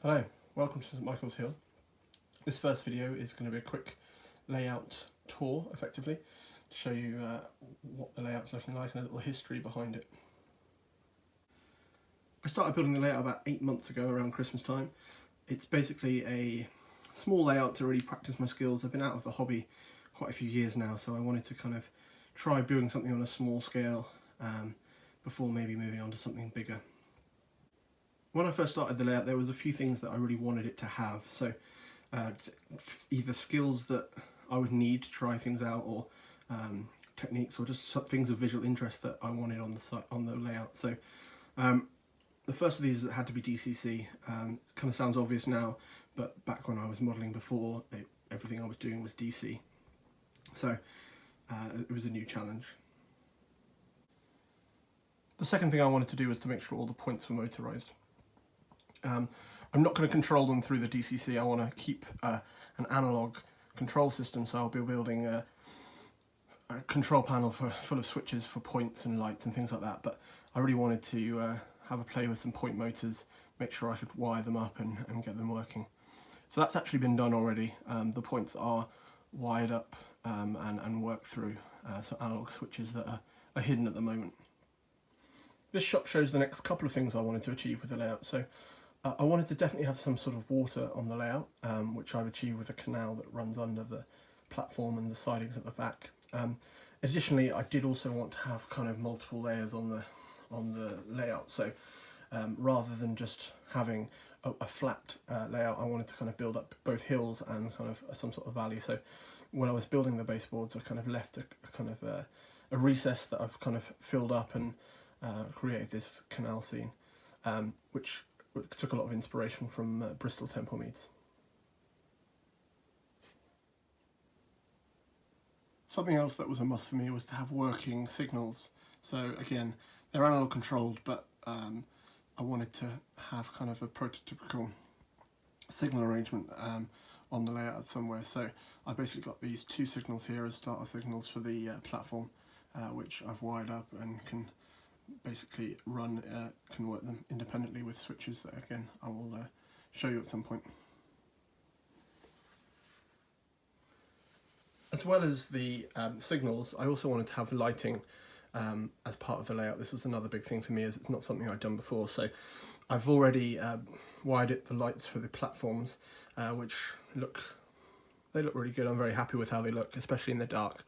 Hello, welcome to St Michael's Hill. This first video is going to be a quick layout tour, effectively, to show you what the layout's looking like and a little history behind it. I started building the layout about 8 months ago, around Christmas time. It's basically a small layout to really practice my skills. I've been out of the hobby quite a few years now, so I wanted to kind of try building something on a small scale before maybe moving on to something bigger. When I first started the layout, there was a few things that I really wanted it to have. So either skills that I would need to try things out, or techniques, or just some things of visual interest that I wanted on the site, on the layout. So the first of these had to be DCC. Kind of sounds obvious now, but back when I was modelling before, everything I was doing was DC. So it was a new challenge. The second thing I wanted to do was to make sure all the points were motorised. I'm not going to control them through the DCC. I want to keep an analog control system, so I'll be building a control panel full of switches for points and lights and things like that. But I really wanted to have a play with some point motors, make sure I could wire them up and get them working. So that's actually been done already. The points are wired up and worked through, so analog switches that are hidden at the moment. This shot shows the next couple of things I wanted to achieve with the layout. So I wanted to definitely have some sort of water on the layout, which I've achieved with a canal that runs under the platform and the sidings at the back. Additionally, I did also want to have kind of multiple layers on the layout. So rather than just having a flat layout, I wanted to kind of build up both hills and kind of some sort of valley. So when I was building the baseboards, I kind of left a recess that I've kind of filled up and created this canal scene, which took a lot of inspiration from Bristol Temple Meads. Something else that was a must for me was to have working signals. So again, they're analog controlled, but I wanted to have kind of a prototypical signal arrangement on the layout somewhere. So I basically got these two signals here as starter signals for the platform, which I've wired up and can basically can work them independently with switches that again I will show you at some point. As well as the signals, I also wanted to have lighting as part of the layout. This was another big thing for me, as it's not something I'd done before. So I've already wired the lights for the platforms, which look really good. I'm very happy with how they look, especially in the dark.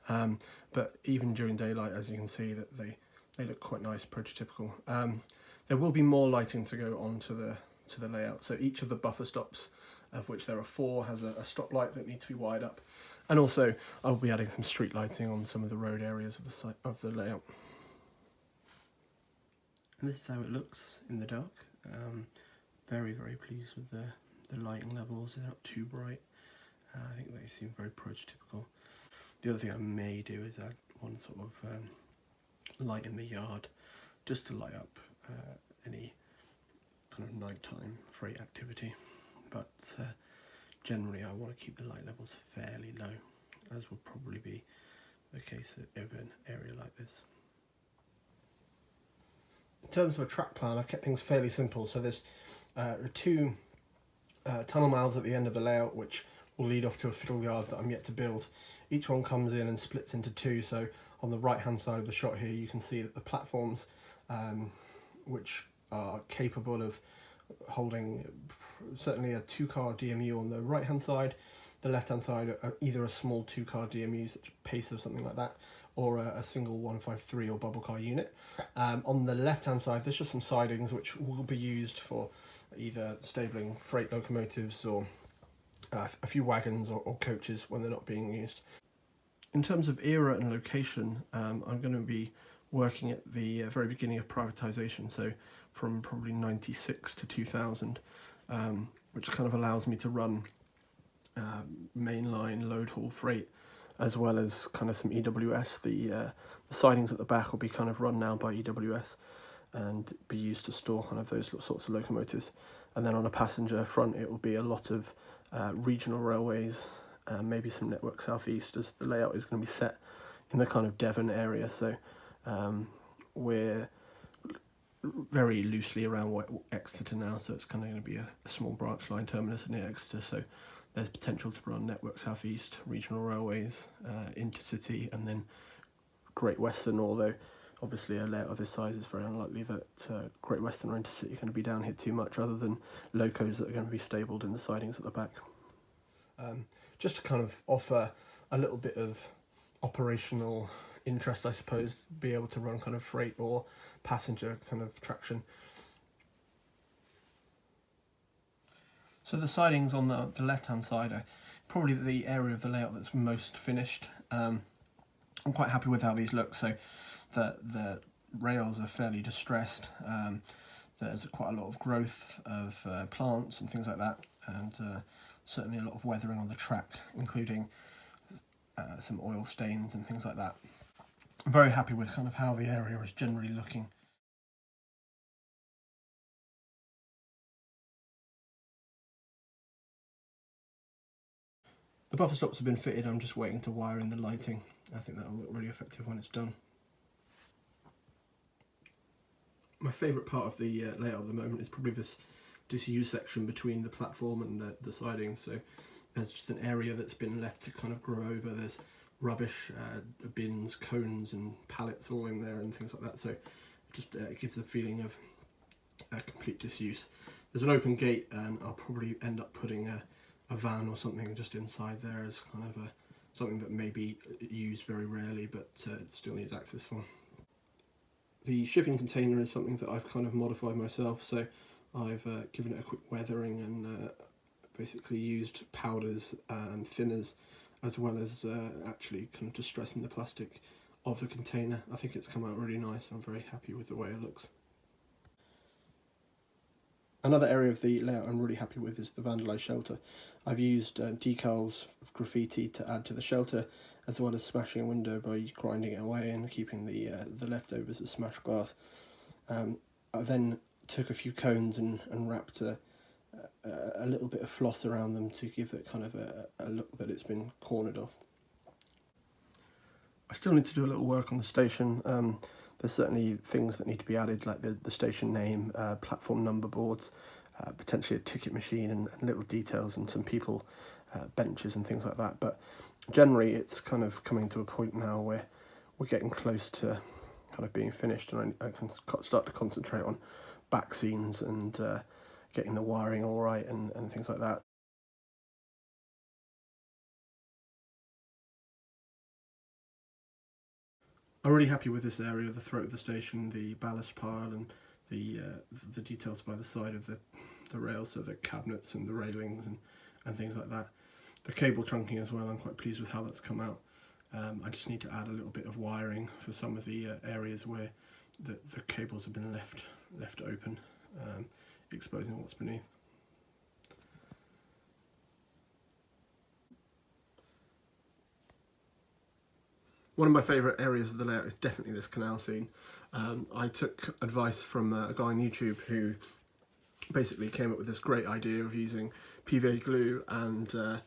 But even during daylight, as you can see, that they look quite nice, prototypical. There will be more lighting to go on to the layout. So each of the buffer stops, of which there are 4, has a stop light that needs to be wired up. And also I'll be adding some street lighting on some of the road areas of the layout. And this is how it looks in the dark. Very, very pleased with the lighting levels. They're not too bright. I think they seem very prototypical. The other thing I may do is add one sort of light in the yard, just to light up any kind of nighttime freight activity, but generally I want to keep the light levels fairly low, as will probably be the case over an area like this. In terms of a track plan, I've kept things fairly simple. So there's 2 tunnel mouths at the end of the layout, which will lead off to a fiddle yard that I'm yet to build. Each one comes in and splits into 2, so on the right hand side of the shot here you can see that the platforms, which are capable of holding certainly a 2-car DMU on the right hand side, the left hand side are either a small 2-car DMU such a Pace or something like that, or a single 153 or bubble car unit. On the left hand side there's just some sidings which will be used for either stabling freight locomotives or a few wagons or coaches when they're not being used. In terms of era and location, I'm going to be working at the very beginning of privatisation, so from probably 96 to 2000, which kind of allows me to run mainline load haul freight, as well as kind of some EWS. The sidings at the back will be kind of run now by EWS and be used to store kind of those sorts of locomotives. And then on a passenger front it will be a lot of regional railways, maybe some Network Southeast, as the layout is going to be set in the kind of Devon area. So we're very loosely around Exeter now, so it's kind of going to be a small branch line terminus near Exeter, so there's potential to run Network South East, regional railways, intercity, and then Great Western, although obviously a layout of this size is very unlikely that Great Western or intercity are going to be down here too much, other than locos that are going to be stabled in the sidings at the back. Just to kind of offer a little bit of operational interest, I suppose, be able to run kind of freight or passenger kind of traction. So the sidings on the left-hand side are probably the area of the layout that's most finished. I'm quite happy with how these look. So the rails are fairly distressed. There's quite a lot of growth of plants and things like that, and certainly a lot of weathering on the track, including some oil stains and things like that. I'm very happy with kind of how the area is generally looking. The buffer stops have been fitted, I'm just waiting to wire in the lighting. I think that'll look really effective when it's done. My favourite part of the layout at the moment is probably this disused section between the platform and the siding. So there's just an area that's been left to kind of grow over. There's rubbish, bins, cones and pallets all in there and things like that. So just it gives a feeling of complete disuse. There's an open gate, and I'll probably end up putting a van or something just inside there as kind of something that may be used very rarely, but it still needs access for. The shipping container is something that I've kind of modified myself, so I've given it a quick weathering and basically used powders and thinners, as well as actually kind of distressing the plastic of the container. I think it's come out really nice. I'm very happy with the way it looks. Another area of the layout I'm really happy with is the Vandalized Shelter. I've used decals of graffiti to add to the shelter, as well as smashing a window by grinding it away and keeping the leftovers of smashed glass. I then took a few cones and wrapped a little bit of floss around them to give it kind of a look that it's been cornered off. I still need to do a little work on the station. There's certainly things that need to be added, like the station name, platform number boards, potentially a ticket machine and little details and some people, benches and things like that. But generally it's kind of coming to a point now where we're getting close to kind of being finished, and I can start to concentrate on back scenes and getting the wiring all right and things like that. I'm really happy with this area, the throat of the station, the ballast pile and the details by the side of the rails, so the cabinets and the railings and things like that. The cable trunking as well, I'm quite pleased with how that's come out. I just need to add a little bit of wiring for some of the areas where the cables have been left open, exposing what's beneath. One of my favourite areas of the layout is definitely this canal scene. I took advice from a guy on YouTube who basically came up with this great idea of using PVA glue and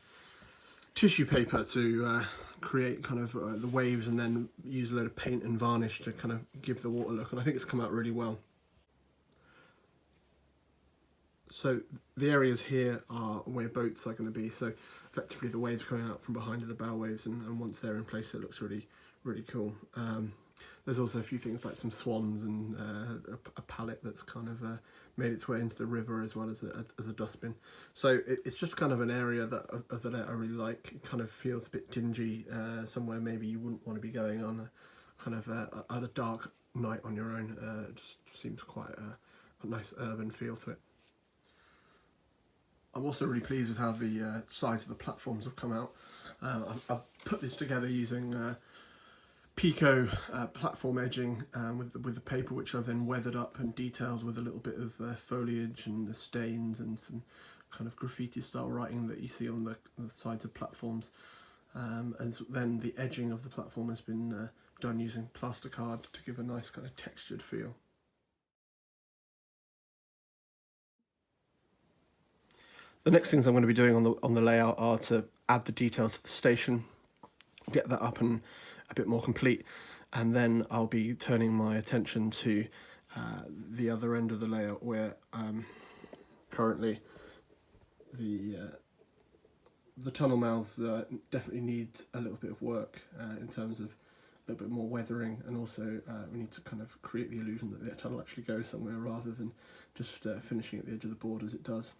tissue paper to create kind of the waves, and then use a load of paint and varnish to kind of give the water look, and I think it's come out really well. So the areas here are where boats are going to be, so effectively the waves coming out from behind are the bow waves, and once they're in place it looks really cool. There's also a few things like some swans and a pallet that's kind of made its way into the river, as well as a dustbin. So it's just kind of an area that I really like. It kind of feels a bit dingy, somewhere maybe you wouldn't want to be going on a kind of at a dark night on your own. It just seems quite a nice urban feel to it. I'm also really pleased with how the sides of the platforms have come out. I've put this together using Pico platform edging with the paper, which I've then weathered up and detailed with a little bit of foliage and the stains and some kind of graffiti style writing that you see on the sides of platforms. And so then the edging of the platform has been done using plasticard to give a nice kind of textured feel. The next things I'm going to be doing on the layout are to add the detail to the station, get that up and a bit more complete, and then I'll be turning my attention to the other end of the layout where currently the tunnel mouths definitely need a little bit of work in terms of a little bit more weathering, and also we need to kind of create the illusion that the tunnel actually goes somewhere rather than just finishing at the edge of the board as it does.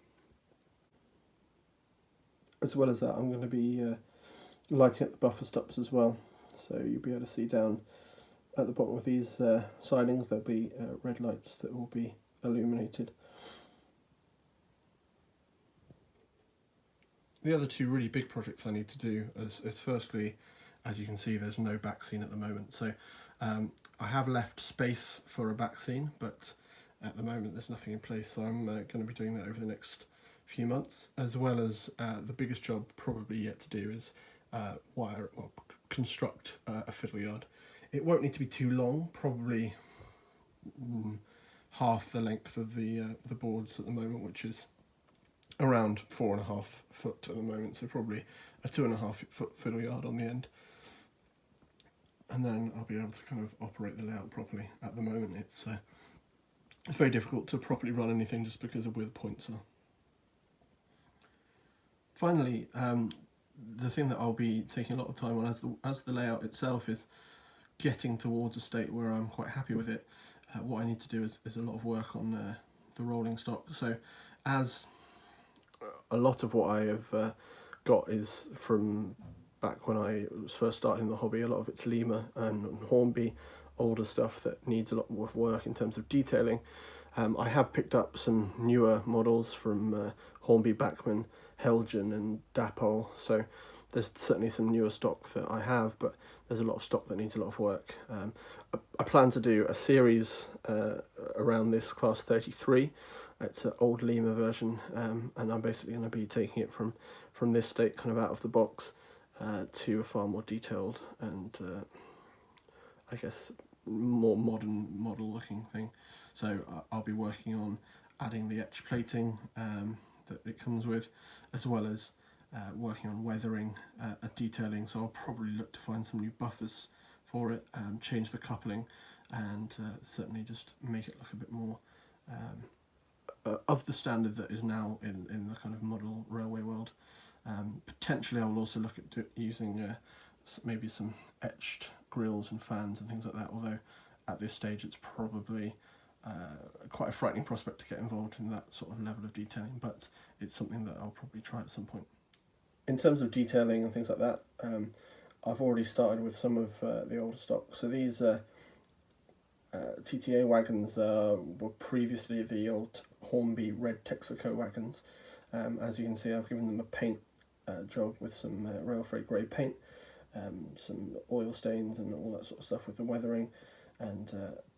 As well as that, I'm going to be lighting up the buffer stops as well, so you'll be able to see down at the bottom of these sidings there'll be red lights that will be illuminated. The other two really big projects I need to do is firstly, as you can see, there's no back scene at the moment, so I have left space for a back scene, but at the moment there's nothing in place, so I'm going to be doing that over the next few months, as well as the biggest job probably yet to do is construct a fiddle yard. It won't need to be too long, probably half the length of the boards at the moment, which is around 4.5 foot at the moment, so probably a 2.5 foot fiddle yard on the end, and then I'll be able to kind of operate the layout properly. At the moment it's very difficult to properly run anything just because of where the points are. Finally, the thing that I'll be taking a lot of time on as the layout itself is getting towards a state where I'm quite happy with it. What I need to do is a lot of work on the rolling stock. So as a lot of what I have got is from back when I was first starting the hobby, a lot of it's Lima and Hornby, older stuff that needs a lot more work in terms of detailing. I have picked up some newer models from Hornby, Bachmann, Helgen and Dapol, so there's certainly some newer stock that I have, but there's a lot of stock that needs a lot of work. I plan to do a series around this class 33. It's an old Lima version, and I'm basically going to be taking it from this state kind of out of the box to a far more detailed and I guess more modern model looking thing. So I'll be working on adding the etch plating that it comes with, as well as working on weathering and detailing, so I'll probably look to find some new buffers for it, change the coupling, and certainly just make it look a bit more of the standard that is now in the kind of model railway world. Potentially I will also look at using maybe some etched grills and fans and things like that, although at this stage it's probably quite a frightening prospect to get involved in that sort of level of detailing, but it's something that I'll probably try at some point. In terms of detailing and things like that, I've already started with some of the older stock. So these TTA wagons were previously the old Hornby red Texaco wagons. As you can see, I've given them a paint job with some rail freight grey paint, some oil stains and all that sort of stuff with the weathering, and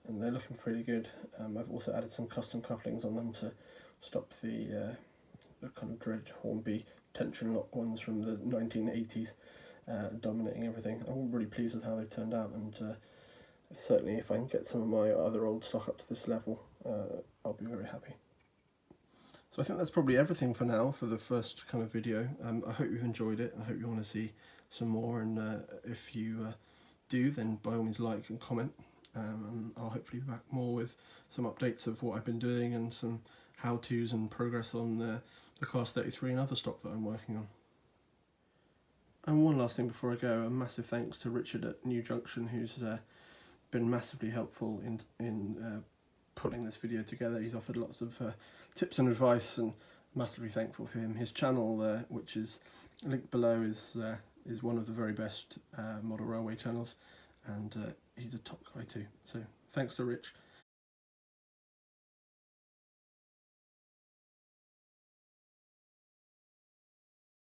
they're looking pretty good. I've also added some custom couplings on them to stop the kind of dread Hornby tension lock ones from the 1980s dominating everything. I'm really pleased with how they turned out, and certainly if I can get some of my other old stock up to this level, I'll be very happy. So I think that's probably everything for now for the first kind of video. I hope you've enjoyed it. I hope you want to see some more, and if you do, then by all means like and comment. And I'll hopefully be back more with some updates of what I've been doing and some how-tos and progress on the Class 33 and other stock that I'm working on. And one last thing before I go, a massive thanks to Richard at New Junction, who's been massively helpful in putting this video together. He's offered lots of tips and advice, and massively thankful for him. His channel, which is linked below, is one of the very best model railway channels, and he's a top guy too. So thanks to Rich.